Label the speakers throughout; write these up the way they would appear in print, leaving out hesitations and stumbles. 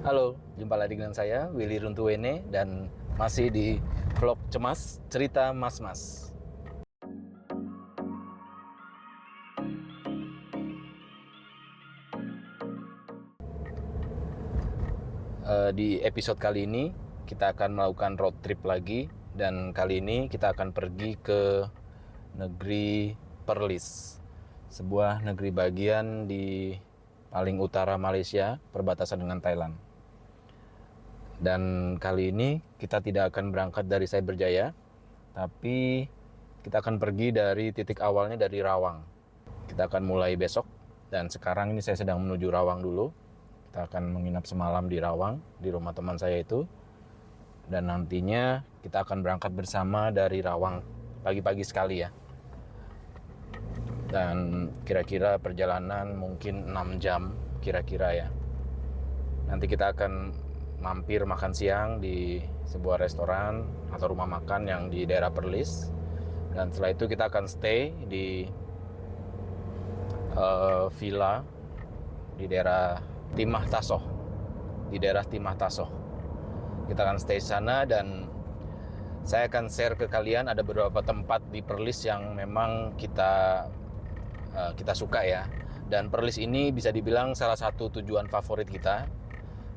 Speaker 1: Halo, jumpa lagi dengan saya Willy Runtuwene dan masih di vlog Cemas Cerita Mas-Mas. Di episode kali ini kita akan melakukan road trip lagi dan kali ini kita akan pergi ke negeri Perlis, sebuah negeri bagian di paling utara Malaysia, perbatasan dengan Thailand. Dan kali ini kita tidak akan berangkat dari Cyberjaya, tapi kita akan pergi dari titik awalnya dari Rawang. Kita akan mulai besok dan sekarang ini saya sedang menuju Rawang dulu. Kita akan menginap semalam di Rawang, di rumah teman saya itu. Dan nantinya kita akan berangkat bersama dari Rawang pagi-pagi sekali ya. Dan kira-kira perjalanan mungkin 6 jam kira-kira ya. Nanti kita akan mampir makan siang di sebuah restoran atau rumah makan yang di daerah Perlis. Dan setelah itu kita akan stay di villa di daerah Timah Tasoh. Kita akan stay sana dan saya akan share ke kalian ada beberapa tempat di Perlis yang memang kita suka ya. Dan Perlis ini bisa dibilang salah satu tujuan favorit kita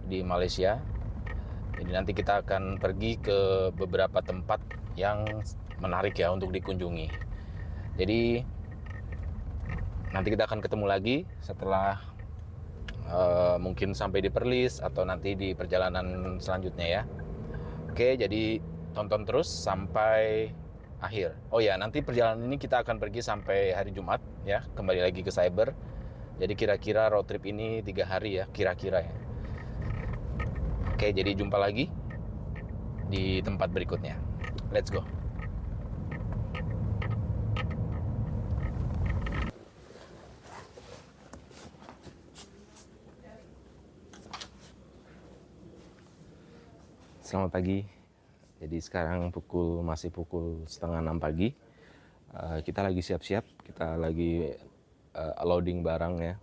Speaker 1: di Malaysia. Jadi nanti kita akan pergi ke beberapa tempat yang menarik ya untuk dikunjungi. Jadi nanti kita akan ketemu lagi setelah mungkin sampai di Perlis atau nanti di perjalanan selanjutnya ya. Oke, jadi tonton terus sampai akhir. Oh ya, nanti perjalanan ini kita akan pergi sampai hari Jumat ya, kembali lagi ke Cyber. Jadi kira-kira road trip ini 3 hari ya, kira-kira ya. Oke, jadi jumpa lagi di tempat berikutnya. Let's go. Selamat pagi. Jadi sekarang masih pukul setengah 6 pagi. Kita lagi siap-siap. Kita lagi loading barang ya.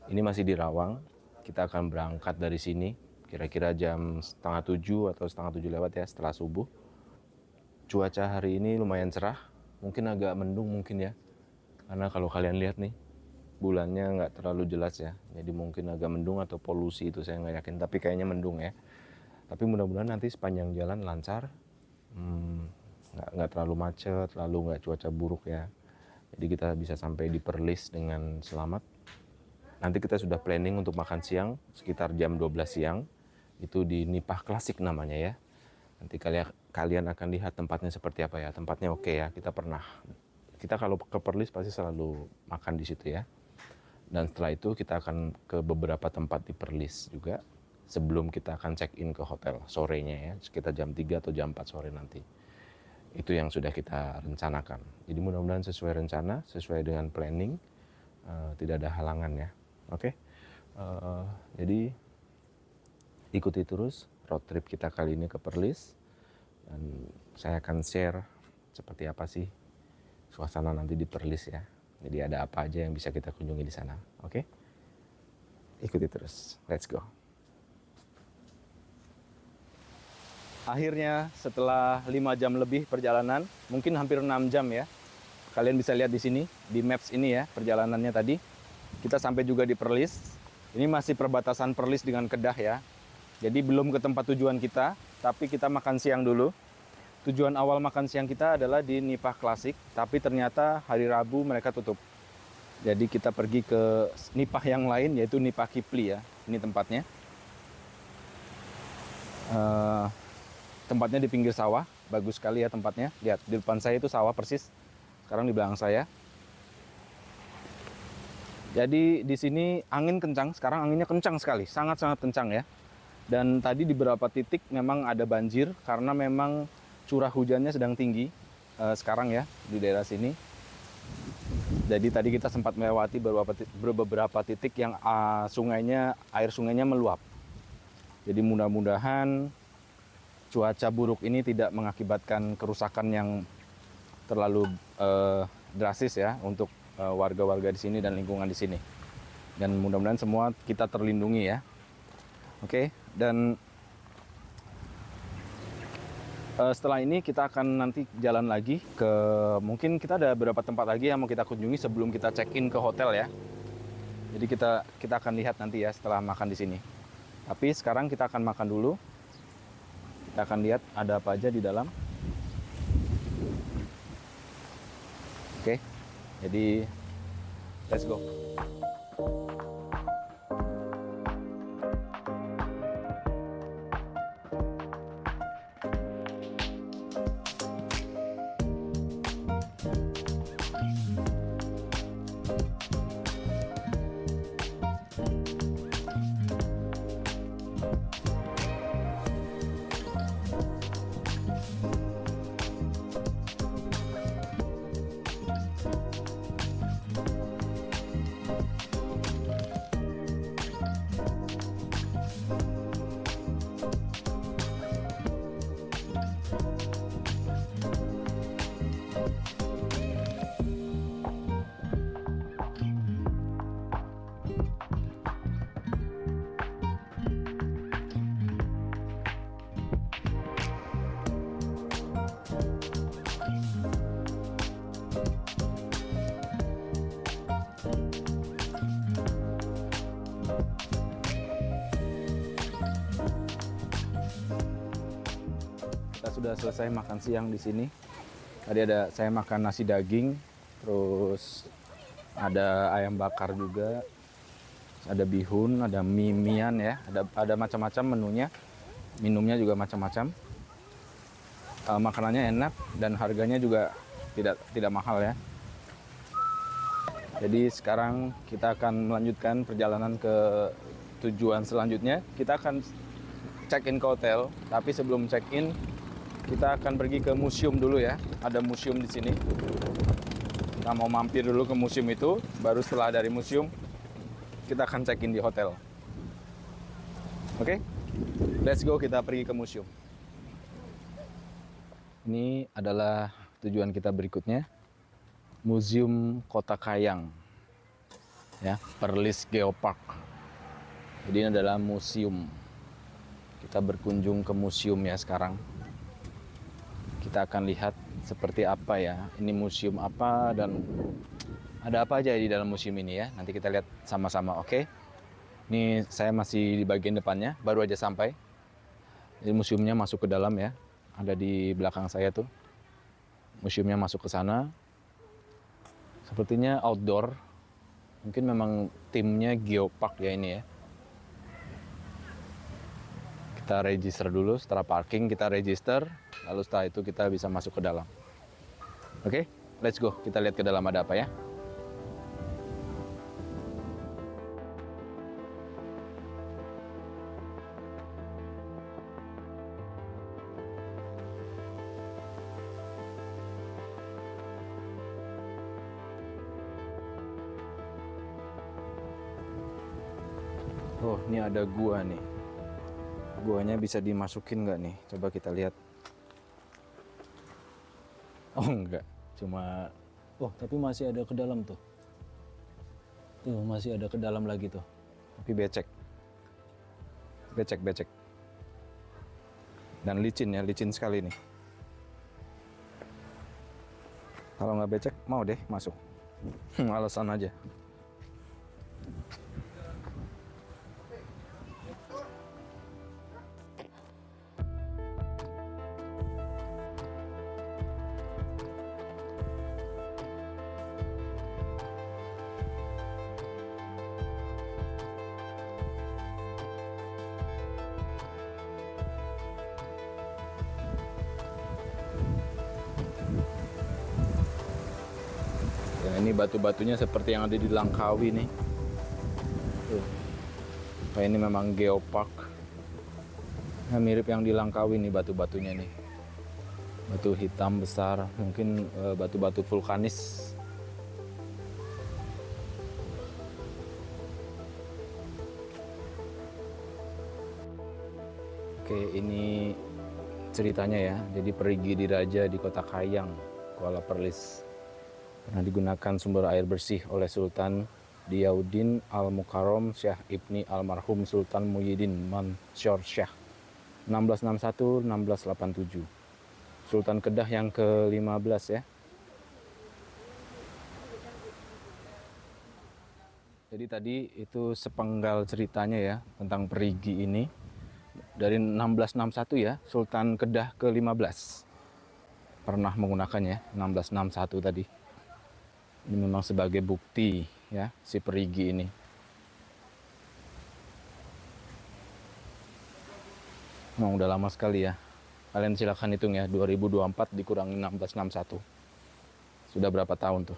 Speaker 1: Ini masih di Rawang. Kita akan berangkat dari sini. Kira-kira jam setengah 7 atau setengah 7 lewat ya setelah subuh. Cuaca hari ini lumayan cerah. Mungkin agak mendung mungkin ya. Karena kalau kalian lihat nih, bulannya nggak terlalu jelas ya. Jadi mungkin agak mendung atau polusi itu saya nggak yakin. Tapi kayaknya mendung ya. Tapi mudah-mudahan nanti sepanjang jalan lancar, nggak terlalu macet, lalu nggak cuaca buruk ya. Jadi kita bisa sampai di Perlis dengan selamat. Nanti kita sudah planning untuk makan siang sekitar jam 12 siang. Itu di Nipah Klasik namanya ya. Nanti kalian akan lihat tempatnya seperti apa ya. Tempatnya oke ya, kita kalau ke Perlis pasti selalu makan di situ ya. Dan setelah itu kita akan ke beberapa tempat di Perlis juga. Sebelum kita akan check-in ke hotel sorenya ya, sekitar jam 3 atau jam 4 sore nanti. Itu yang sudah kita rencanakan. Jadi mudah-mudahan sesuai rencana, sesuai dengan planning, tidak ada halangan ya. Oke? Jadi ikuti terus road trip kita kali ini ke Perlis. Dan saya akan share seperti apa sih suasana nanti di Perlis ya. Jadi ada apa aja yang bisa kita kunjungi di sana. Oke? Ikuti terus. Let's go. Akhirnya setelah 5 jam lebih perjalanan, mungkin hampir 6 jam ya. Kalian bisa lihat di sini, di maps ini ya, perjalanannya tadi. Kita sampai juga di Perlis. Ini masih perbatasan Perlis dengan Kedah ya. Jadi belum ke tempat tujuan kita, tapi kita makan siang dulu. Tujuan awal makan siang kita adalah di Nipah Klasik, tapi ternyata hari Rabu mereka tutup. Jadi kita pergi ke Nipah yang lain, yaitu Nipah Kipli ya. Ini tempatnya. Tempatnya di pinggir sawah, bagus sekali ya tempatnya. Lihat, di depan saya itu sawah persis. Sekarang di belakang saya. Jadi di sini angin kencang, sekarang anginnya kencang sekali, sangat-sangat kencang ya. Dan tadi di beberapa titik memang ada banjir karena memang curah hujannya sedang tinggi sekarang ya di daerah sini. Jadi tadi kita sempat melewati beberapa titik yang air sungainya meluap. Jadi mudah-mudahan cuaca buruk ini tidak mengakibatkan kerusakan yang terlalu drastis ya untuk warga-warga di sini dan lingkungan di sini. Dan mudah-mudahan semua kita terlindungi ya. Oke, dan setelah ini kita akan nanti jalan lagi ke, mungkin kita ada beberapa tempat lagi yang mau kita kunjungi sebelum kita check-in ke hotel ya. Jadi kita akan lihat nanti ya setelah makan di sini. Tapi sekarang kita akan makan dulu. Kita akan lihat ada apa aja di dalam. Oke, jadi let's go. Kita sudah selesai makan siang di sini. Tadi saya makan nasi daging, terus ada ayam bakar juga, ada bihun, ada mie-mian ya, ada macam-macam menunya, minumnya juga macam-macam. Makanannya enak dan harganya juga tidak mahal ya. Jadi sekarang kita akan melanjutkan perjalanan ke tujuan selanjutnya. Kita akan check-in ke hotel, tapi sebelum check-in kita akan pergi ke museum dulu ya. Ada museum di sini. Kita mau mampir dulu ke museum itu, baru setelah dari museum kita akan check-in di hotel. Oke? Let's go, kita pergi ke museum. Ini adalah tujuan kita berikutnya. Museum Kota Kayang. Ya, Perlis Geopark. Jadi ini adalah museum. Kita berkunjung ke museum ya sekarang. Kita akan lihat seperti apa ya, ini museum apa dan ada apa aja di dalam museum ini ya. Nanti kita lihat sama-sama, oke? Ini saya masih di bagian depannya, baru aja sampai. Jadi museumnya masuk ke dalam ya, ada di belakang saya tuh. Museumnya masuk ke sana. Sepertinya outdoor, mungkin memang timnya Geopark ya ini ya. Kita register dulu, setelah parking kita register, lalu setelah itu kita bisa masuk ke dalam. Oke, let's go, kita lihat ke dalam ada apa ya. Oh, ini ada gua nih. Guanya bisa dimasukin nggak nih? Coba kita lihat. Oh enggak, cuma... Oh tapi masih ada ke dalam tuh. Tuh masih ada ke dalam lagi tuh. Tapi becek. Becek. Dan licin ya, licin sekali nih. Kalau nggak becek, mau deh masuk. Alasan aja. Ini batu-batunya seperti yang ada di Langkawi nih. Tuh. Kayak ini memang geopark. Nah, mirip yang di Langkawi nih batu-batunya nih. Batu hitam besar, mungkin batu-batu vulkanis. Oke, ini ceritanya ya. Jadi perigi diraja di Kota Kayang, Kuala Perlis. Pernah digunakan sumber air bersih oleh Sultan
Speaker 2: Diyaudin Al-Mukarram Syah Ibni Almarhum Sultan Muhyiddin Mansur Syah 1661-1687. Sultan Kedah yang ke-15 ya. Jadi tadi itu sepenggal ceritanya ya tentang perigi ini. Dari 1661 ya, Sultan Kedah ke-15 pernah menggunakannya, 1661 tadi. Ini memang sebagai bukti ya si perigi ini. Memang udah lama sekali ya. Kalian silakan hitung ya, 2024 dikurangi 1661. Sudah berapa tahun tuh?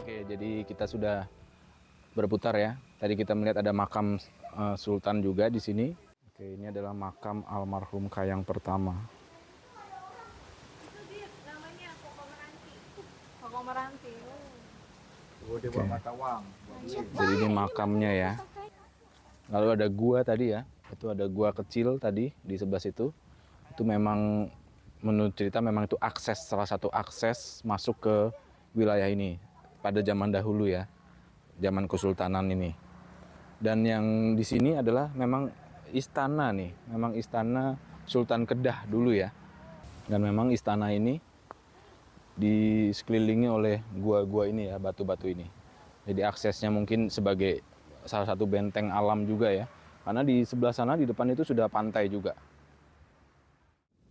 Speaker 2: Oke, jadi kita sudah berputar ya. Tadi kita melihat ada makam Sultan juga di sini. Oke, ini adalah makam almarhum Kayang pertama.
Speaker 3: Itu dia namanya Koko Meranti. Koko Meranti.
Speaker 2: Oke. Jadi ini makamnya ya. Lalu ada gua tadi ya. Itu ada gua kecil tadi di sebelah situ. Itu memang menurut cerita memang itu akses, salah satu akses masuk ke wilayah ini pada zaman dahulu ya, zaman Kesultanan ini. Dan yang di sini adalah memang istana nih, memang istana Sultan Kedah dulu ya. Dan memang istana ini di sekelilingi oleh gua-gua ini ya, batu-batu ini. Jadi aksesnya mungkin sebagai salah satu benteng alam juga ya. Karena di sebelah sana di depan itu sudah pantai juga.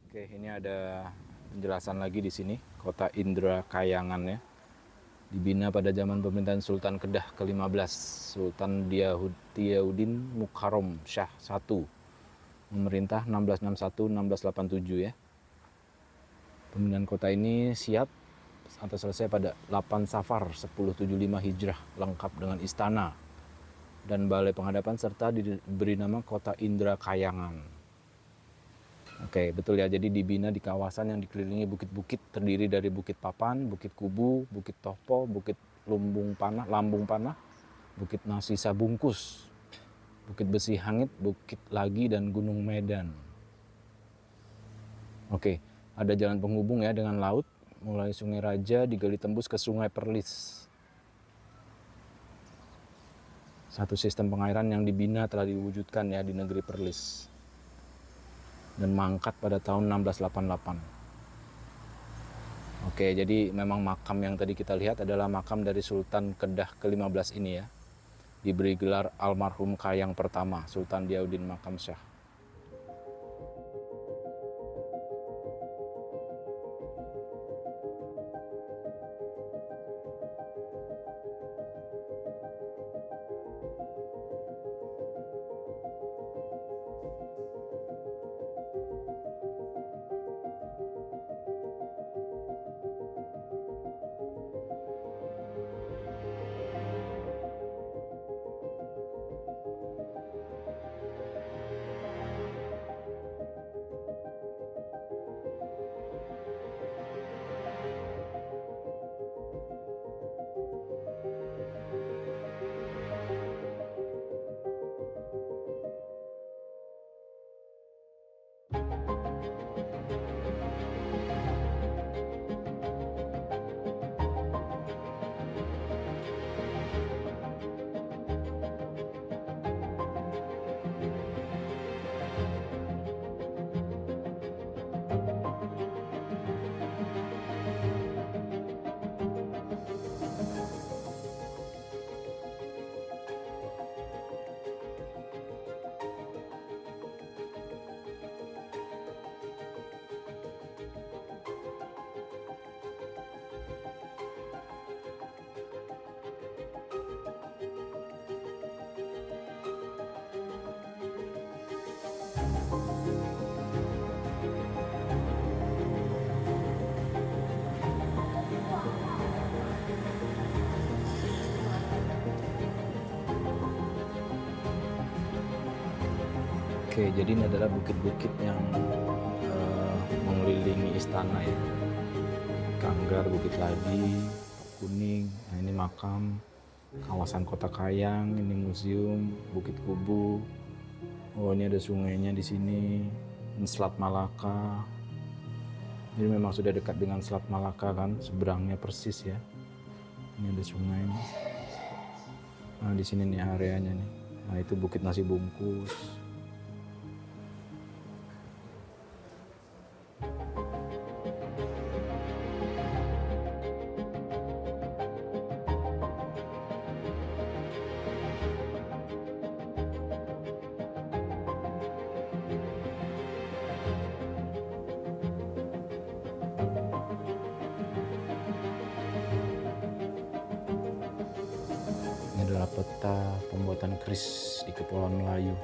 Speaker 2: Oke, ini ada penjelasan lagi di sini, Kota Indra Kayangan ya. Dibina pada zaman pemerintahan Sultan Kedah ke-15, Sultan Diyaudin Mukarram Syah I. Memerintah 1661-1687 ya. Pembangunan kota ini siap atau selesai pada 8 Safar 1075 Hijrah, lengkap dengan istana dan balai penghadapan serta diberi nama Kota Indra Kayangan. Oke, betul ya. Jadi dibina di kawasan yang dikelilingi bukit-bukit terdiri dari Bukit Papan, Bukit Kubu, Bukit Topo, Bukit Lambung Panah, Bukit Nasi Sabungkus, Bukit Besi Hangit, Bukit Lagi, dan Gunung Medan. Oke, ada jalan penghubung ya dengan laut, mulai Sungai Raja digali tembus ke Sungai Perlis. Satu sistem pengairan yang dibina telah diwujudkan ya di negeri Perlis. Dan mangkat pada tahun 1688. Oke, jadi memang makam yang tadi kita lihat adalah makam dari Sultan Kedah ke-15 ini ya. Diberi gelar almarhum Kayang pertama, Sultan Diyaudin Makam Syah. Oke, jadi ini adalah bukit-bukit yang mengelilingi istana ya. Kanggar, Bukit Ladi, Kuning, nah ini makam, kawasan Kota Kayang, ini museum, Bukit Kubu. Oh, ini ada sungainya di sini, ini Selat Malaka. Jadi memang sudah dekat dengan Selat Malaka kan, seberangnya persis ya. Ini ada sungai. Nah, di sini nih areanya nih. Nah, itu Bukit Nasi Bungkus. Ini adalah peta pembuatan keris di Kepulauan Melayu.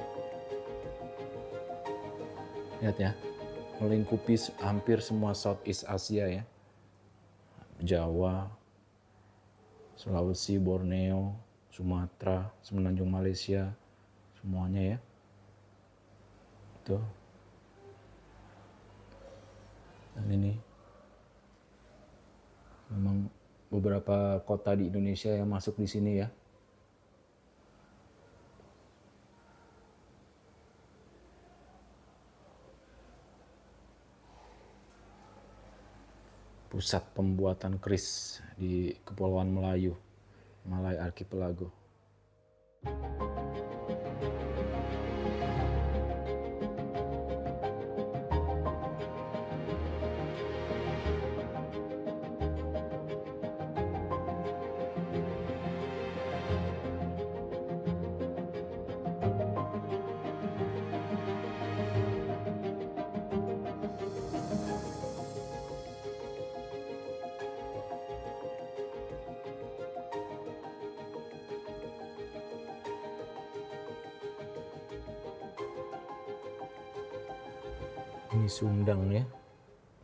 Speaker 2: Lihat ya, melingkupi hampir semua Southeast Asia ya. Jawa, Sulawesi, Borneo, Sumatera, Semenanjung Malaysia, semuanya ya. Tuh. Dan ini memang beberapa kota di Indonesia yang masuk di sini ya. Pusat pembuatan keris di Kepulauan Melayu, Malay Archipelago. Ini Sundang ya,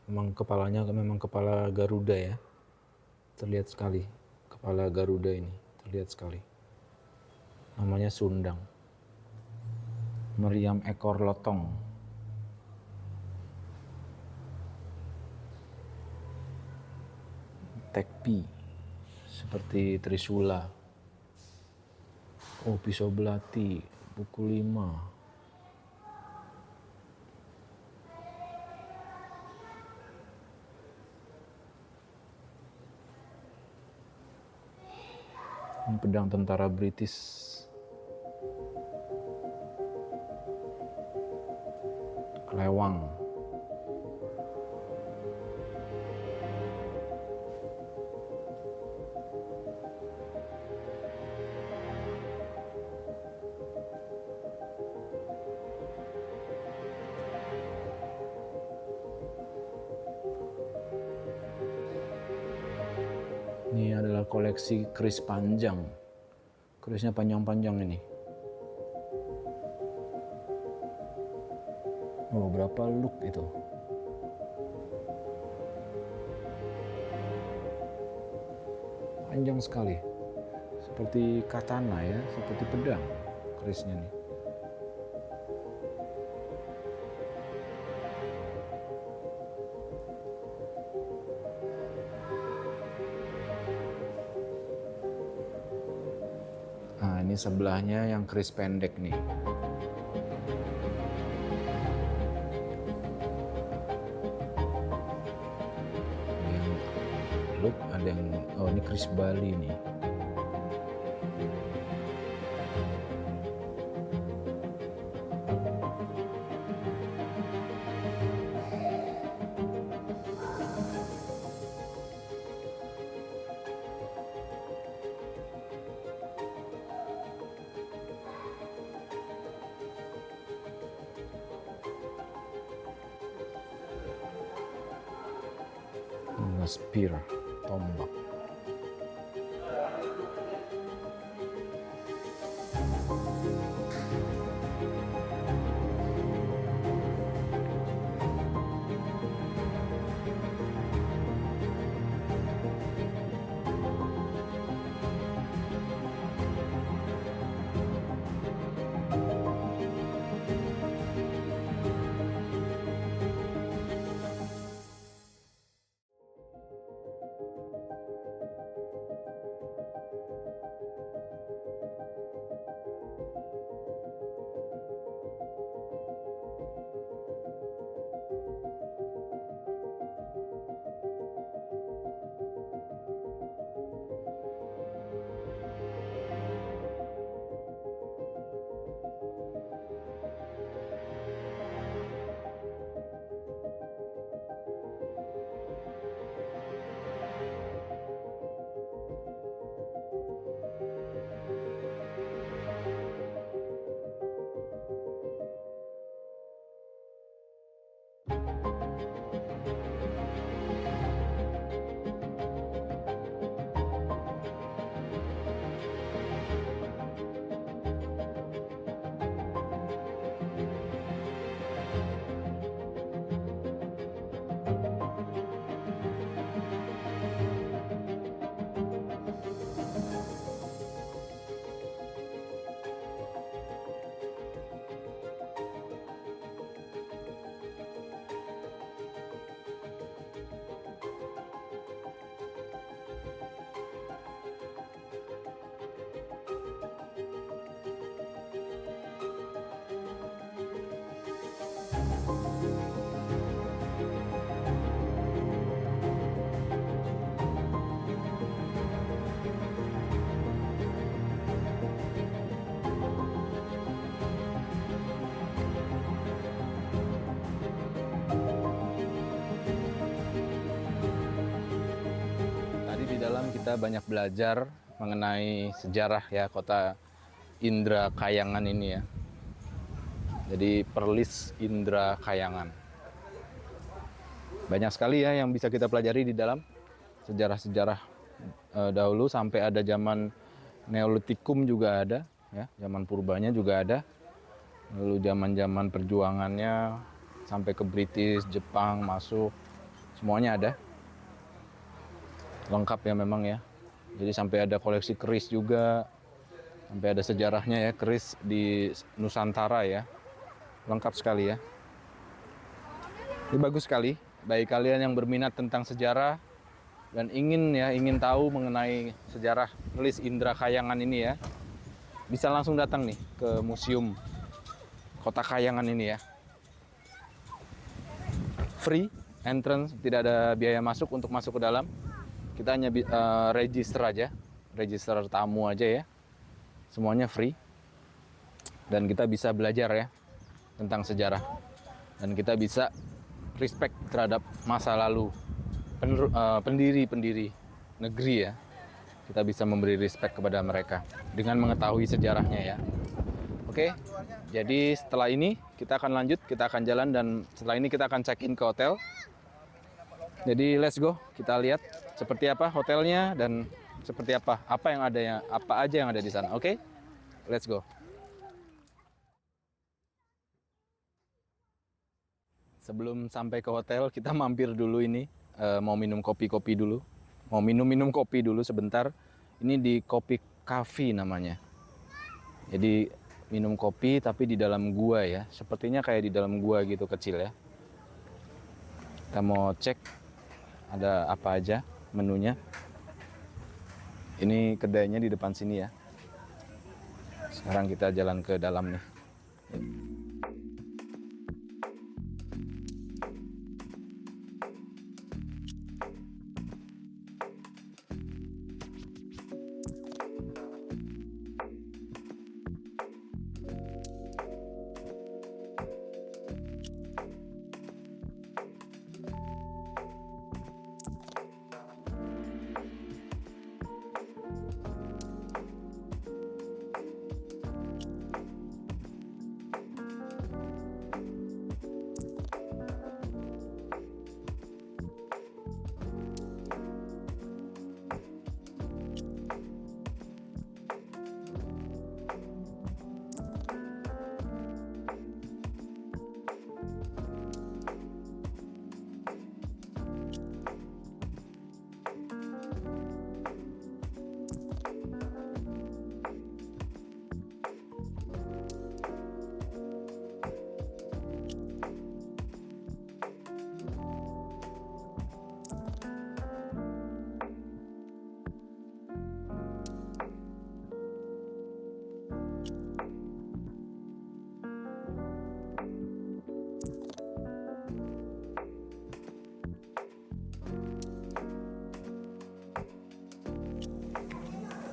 Speaker 2: memang kepalanya memang kepala Garuda ya, terlihat sekali kepala Garuda ini, terlihat sekali. Namanya Sundang. Meriam ekor lotong. Tekpi seperti Trisula. Oh, pisau belati, buku 5. Pedang tentara British. Kelewang. Ini adalah koleksi keris panjang. Kerisnya panjang-panjang ini. Oh, berapa look itu? Panjang sekali. Seperti katana ya, seperti pedang kerisnya nih. Nah, ini sebelahnya yang keris pendek nih. Ada yang look, ada yang, oh ini keris Bali nih. Spear, tombak. kita banyak belajar mengenai sejarah ya kota Indra Kayangan ini ya. Jadi Perlis Indra Kayangan. Banyak sekali ya yang bisa kita pelajari di dalam sejarah-sejarah dahulu, sampai ada zaman Neolitikum juga ada ya, zaman purbanya juga ada. Lalu zaman-zaman perjuangannya sampai ke British, Jepang masuk, semuanya ada. Lengkap ya memang ya. Jadi sampai ada koleksi keris juga, sampai ada sejarahnya ya, keris di Nusantara ya. Lengkap sekali ya. Ini bagus sekali bagi kalian yang berminat tentang sejarah dan ingin tahu mengenai sejarah Perlis Indra Kayangan ini ya. Bisa langsung datang nih ke museum Kota Kayangan ini ya. Free entrance, tidak ada biaya masuk untuk masuk ke dalam. Kita hanya register aja, register tamu aja ya. Semuanya free. Dan kita bisa belajar ya tentang sejarah. Dan kita bisa respect terhadap masa lalu pendiri-pendiri negeri ya. Kita bisa memberi respect kepada mereka dengan mengetahui sejarahnya ya. Oke, jadi setelah ini kita akan lanjut, kita akan jalan, dan setelah ini kita akan check-in ke hotel. Jadi let's go, kita lihat seperti apa hotelnya dan seperti apa aja yang ada di sana. Oke, let's go. Sebelum sampai ke hotel, kita mampir dulu ini, mau minum kopi-kopi dulu. Mau minum kopi dulu sebentar. Ini di Kopi Cafe namanya. Jadi minum kopi tapi di dalam gua ya. Sepertinya kayak di dalam gua gitu, kecil ya. Kita mau cek ada apa aja menunya. Ini kedainya di depan sini ya. Sekarang kita jalan ke dalam nih.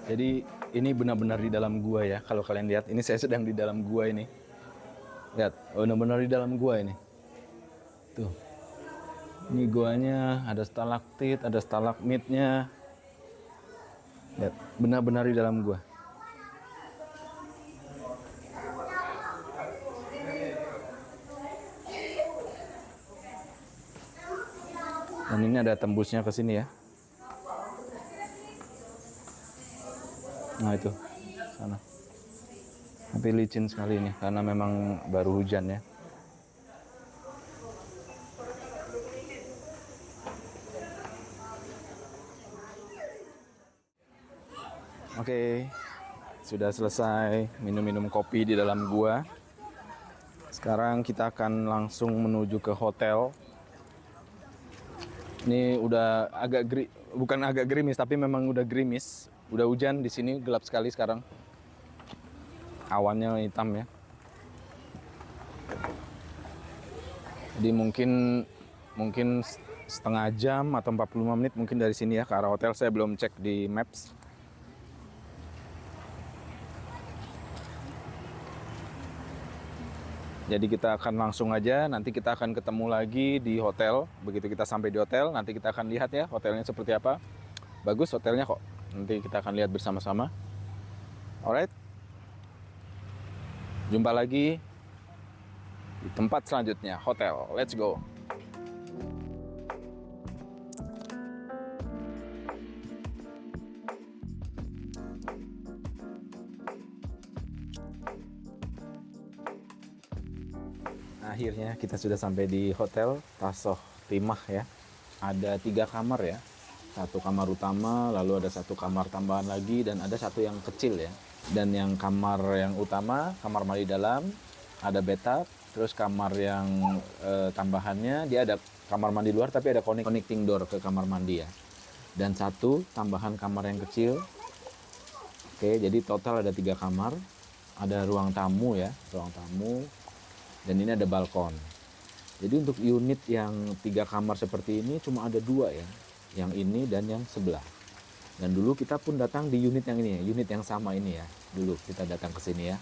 Speaker 2: Jadi ini benar-benar di dalam gua ya. Kalau kalian lihat, ini saya sedang di dalam gua ini. Lihat, benar-benar di dalam gua ini. Tuh. Ini guanya, ada stalaktit, ada stalagmitnya. Lihat, benar-benar di dalam gua. Dan ini ada tembusnya ke sini ya. Nah itu, sana. Tapi licin sekali ini, karena memang baru hujan ya. Oke, sudah selesai minum-minum kopi di dalam gua. Sekarang kita akan langsung menuju ke hotel. Ini udah bukan agak gerimis, tapi memang udah gerimis. Udah hujan di sini, gelap sekali sekarang. Awannya hitam ya. Jadi mungkin setengah jam atau 45 menit mungkin dari sini ya ke arah hotel. Saya belum cek di Maps. Jadi kita akan langsung aja, nanti kita akan ketemu lagi di hotel. Begitu kita sampai di hotel, nanti kita akan lihat ya hotelnya seperti apa. bagus hotelnya kok. Nanti kita akan lihat bersama-sama. Alright. Jumpa lagi di tempat selanjutnya, hotel. Let's go. Akhirnya kita sudah sampai di hotel Tasoh Timah ya. Ada 3 kamar ya. 1 kamar utama, lalu ada 1 kamar tambahan lagi, dan ada 1 yang kecil ya. Dan yang kamar yang utama, kamar mandi dalam, ada bathtub. Terus kamar yang tambahannya, dia ada kamar mandi luar tapi ada connecting door ke kamar mandi ya. Dan 1 tambahan kamar yang kecil. Oke, jadi total ada 3 kamar. Ada ruang tamu ya, ruang tamu. Dan ini ada balkon. Jadi untuk unit yang 3 kamar seperti ini cuma ada 2 ya. Yang ini dan yang sebelah. Dan dulu kita pun datang di unit yang ini ya, unit yang sama ini ya. Dulu kita datang ke sini ya.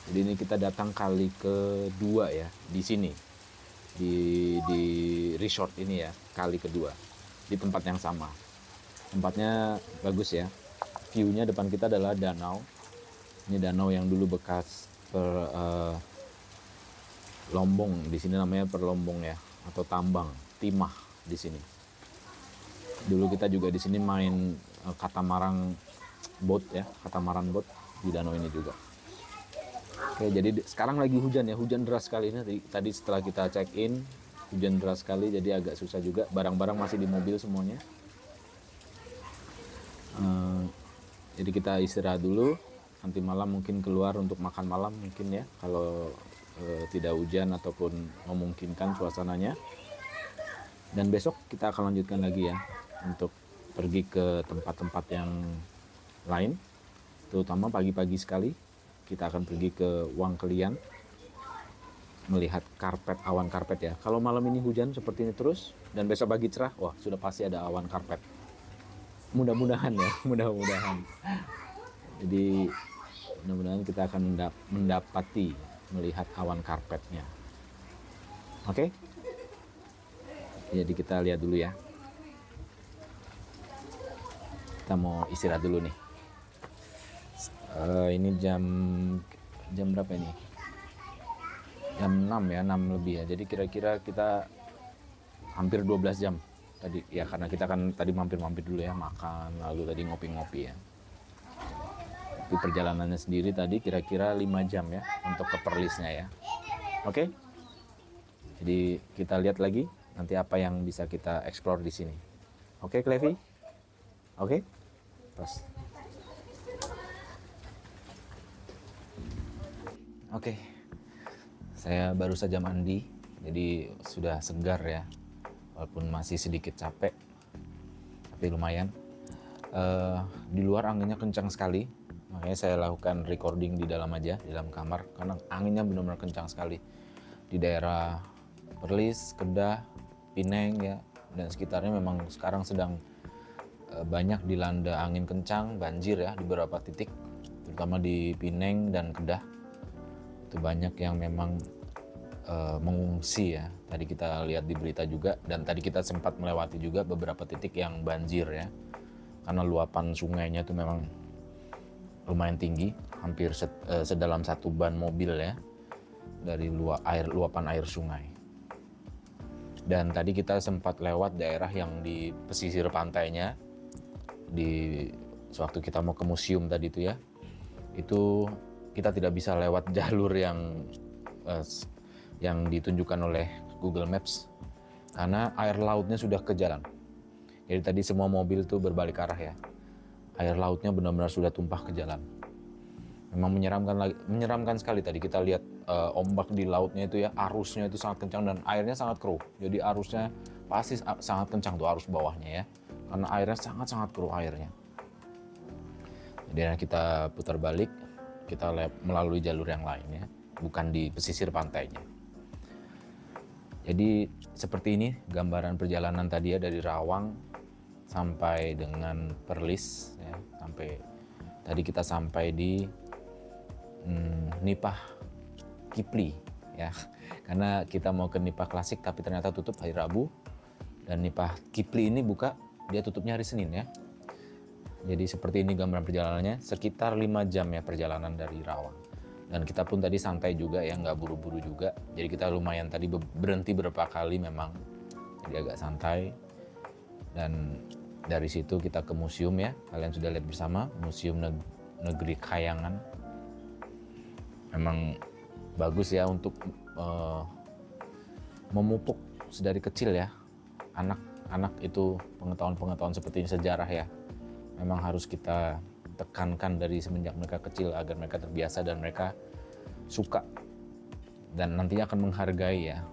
Speaker 2: Jadi ini kita datang kali kedua ya di sini. Di resort ini ya, kali kedua. Di tempat yang sama. Tempatnya bagus ya. View-nya depan kita adalah danau. Ini danau yang dulu bekas Lombong, di sini namanya Perlombong ya, atau tambang timah di sini. Dulu kita juga di sini main katamaran boat ya, katamaran boat di danau ini juga. Oke, jadi sekarang lagi hujan ya, hujan deras sekali ini. Tadi setelah kita check in, hujan deras sekali, jadi agak susah juga. Barang-barang masih di mobil semuanya. Jadi kita istirahat dulu. Nanti malam mungkin keluar untuk makan malam mungkin ya, kalau tidak hujan ataupun memungkinkan suasananya. Dan besok kita akan lanjutkan lagi ya untuk pergi ke tempat-tempat yang lain, terutama pagi-pagi sekali kita akan pergi ke Wang Kelian melihat karpet, awan karpet ya. Kalau malam ini hujan seperti ini terus dan besok pagi cerah, wah sudah pasti ada awan karpet. Mudah-mudahan ya, mudah-mudahan. Jadi mudah-mudahan kita akan mendapati melihat awan karpetnya. Oke? Jadi kita lihat dulu ya. Kita mau istirahat dulu nih. Ini jam berapa ini? Jam 6 ya, 6 lebih ya. Jadi kira-kira kita hampir 12 jam tadi ya, karena kita kan tadi mampir-mampir dulu ya, makan, lalu tadi ngopi-ngopi ya. Di perjalanannya sendiri tadi kira-kira 5 jam ya untuk ke Perlisnya ya. Oke? Jadi kita lihat lagi nanti apa yang bisa kita explore di sini. Oke, Clevi? Oke? Terus. Oke. Saya baru saja mandi, jadi sudah segar ya. Walaupun masih sedikit capek, tapi lumayan. Di luar anginnya kencang sekali. Makanya saya lakukan recording di dalam aja, di dalam kamar, karena anginnya benar-benar kencang sekali. Di daerah Perlis, Kedah, Pineng ya, dan sekitarnya memang sekarang sedang banyak dilanda angin kencang, banjir ya di beberapa titik, terutama di Pineng dan Kedah. Itu banyak yang memang mengungsi ya. Tadi kita lihat di berita juga, dan tadi kita sempat melewati juga beberapa titik yang banjir ya. Karena luapan sungainya itu memang lumayan tinggi, hampir sedalam 1 ban mobil ya, dari luapan air sungai. Dan tadi kita sempat lewat daerah yang di pesisir pantainya, sewaktu kita mau ke museum tadi itu ya, itu kita tidak bisa lewat jalur yang ditunjukkan oleh Google Maps karena air lautnya sudah ke jalan. Jadi tadi semua mobil tuh berbalik arah ya. Air lautnya benar-benar sudah tumpah ke jalan. Memang menyeramkan sekali tadi kita lihat ombak di lautnya itu ya, arusnya itu sangat kencang dan airnya sangat keruh. Jadi arusnya pasti sangat kencang tuh, arus bawahnya ya. Karena airnya sangat-sangat keruh airnya. Jadi kita putar balik, kita melalui jalur yang lain ya, bukan di pesisir pantainya. Jadi seperti ini gambaran perjalanan tadi ya, dari Rawang sampai dengan Perlis ya, sampai tadi kita sampai di Nipah Kipli ya, karena kita mau ke Nipah Klasik tapi ternyata tutup hari Rabu, dan Nipah Kipli ini buka, dia tutupnya hari Senin ya. Jadi seperti ini gambaran perjalanannya, sekitar 5 jam ya perjalanan dari Rawang. Dan kita pun tadi santai juga ya, nggak buru-buru juga. Jadi kita lumayan tadi berhenti beberapa kali memang, jadi agak santai. Dan dari situ kita ke museum ya, kalian sudah lihat bersama, Museum Negeri Kayangan. Memang bagus ya untuk memupuk sedari kecil ya, anak-anak itu pengetahuan-pengetahuan seperti ini, sejarah ya. Memang harus kita tekankan dari semenjak mereka kecil agar mereka terbiasa dan mereka suka dan nantinya akan menghargai ya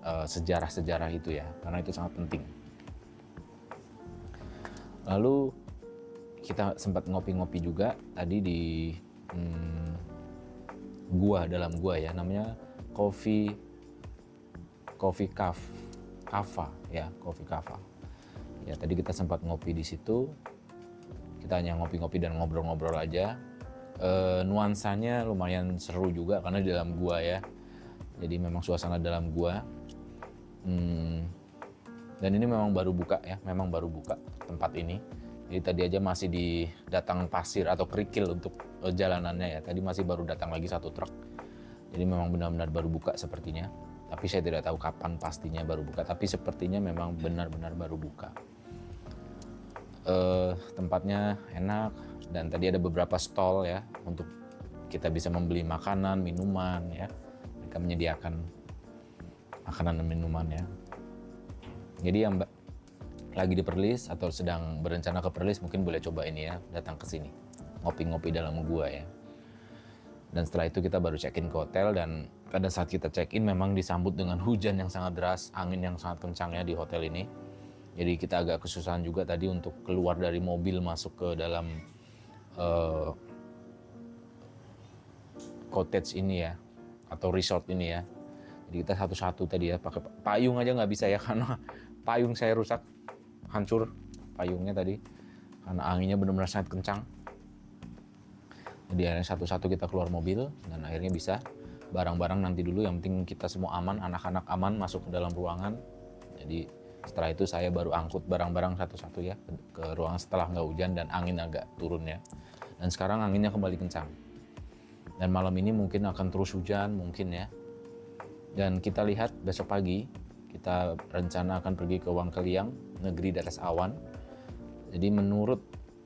Speaker 2: sejarah-sejarah itu ya, karena itu sangat penting. Lalu kita sempat ngopi-ngopi juga tadi di dalam gua ya, namanya Coffee Kava ya, Coffee Kava. Ya tadi kita sempat ngopi di situ. Kita hanya ngopi-ngopi dan ngobrol-ngobrol aja. Nuansanya lumayan seru juga karena di dalam gua ya. Jadi memang suasana dalam gua. Dan ini memang baru buka ya, memang baru buka tempat ini. Jadi tadi aja masih di datang pasir atau kerikil untuk jalanannya ya. Tadi masih baru datang lagi satu truk. Jadi memang benar-benar baru buka sepertinya. Tapi saya tidak tahu kapan pastinya baru buka. Tapi sepertinya memang benar-benar baru buka. Tempatnya enak dan tadi ada beberapa stall ya untuk kita bisa membeli makanan, minuman ya. Mereka menyediakan makanan dan minuman ya. Jadi yang lagi di Perlis atau sedang berencana ke Perlis mungkin boleh coba ini ya, datang ke sini ngopi-ngopi dalam gua ya. Dan setelah itu kita baru check-in ke hotel, dan pada saat kita check-in memang disambut dengan hujan yang sangat deras, angin yang sangat kencang ya di hotel ini. Jadi kita agak kesusahan juga tadi untuk keluar dari mobil masuk ke dalam cottage ini ya, atau resort ini ya. Jadi kita satu-satu tadi ya, pakai payung aja nggak bisa ya karena payung saya rusak, hancur payungnya tadi karena anginnya benar-benar sangat kencang. Jadi akhirnya satu-satu kita keluar mobil dan akhirnya bisa. Barang-barang nanti dulu, yang penting kita semua aman, anak-anak aman masuk ke dalam ruangan. Jadi setelah itu saya baru angkut barang-barang satu-satu ya ke ruangan setelah nggak hujan dan angin agak turun ya. Dan sekarang anginnya kembali kencang. Dan malam ini mungkin akan terus hujan mungkin ya. Dan kita lihat besok pagi kita rencana akan pergi ke Wangkeliang, negeri di atas awan. Jadi menurut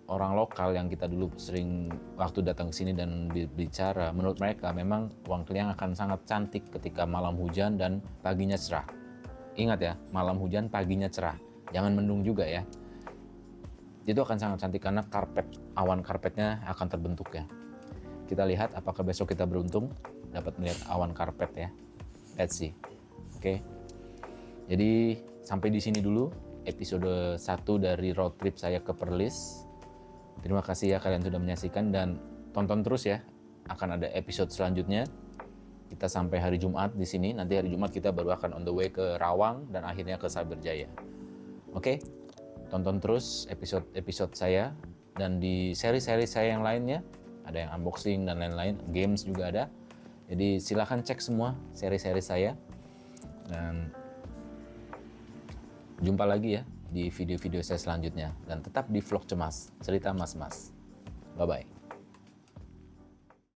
Speaker 2: orang lokal yang kita dulu sering waktu datang ke sini dan bicara, menurut mereka memang Wangkeliang akan sangat cantik ketika malam hujan dan paginya cerah. Ingat ya, malam hujan paginya cerah, jangan mendung juga ya. Itu akan sangat cantik karena awan karpetnya akan terbentuk ya. Kita lihat apakah besok kita beruntung dapat melihat awan karpet ya. Let's see. Oke. Jadi sampai di sini dulu episode 1 dari road trip saya ke Perlis. Terima kasih ya kalian sudah menyaksikan dan tonton terus ya. Akan ada episode selanjutnya. Kita sampai hari Jumat di sini. Nanti hari Jumat kita baru akan on the way ke Rawang dan akhirnya ke Cyberjaya. Oke? Tonton terus episode saya dan di seri-seri saya yang lainnya. Ada yang unboxing dan lain-lain, games juga ada. Jadi silahkan cek semua seri-seri saya. Dan jumpa lagi ya di video-video saya selanjutnya. Dan tetap di Vlog Cemas, cerita mas-mas. Bye-bye.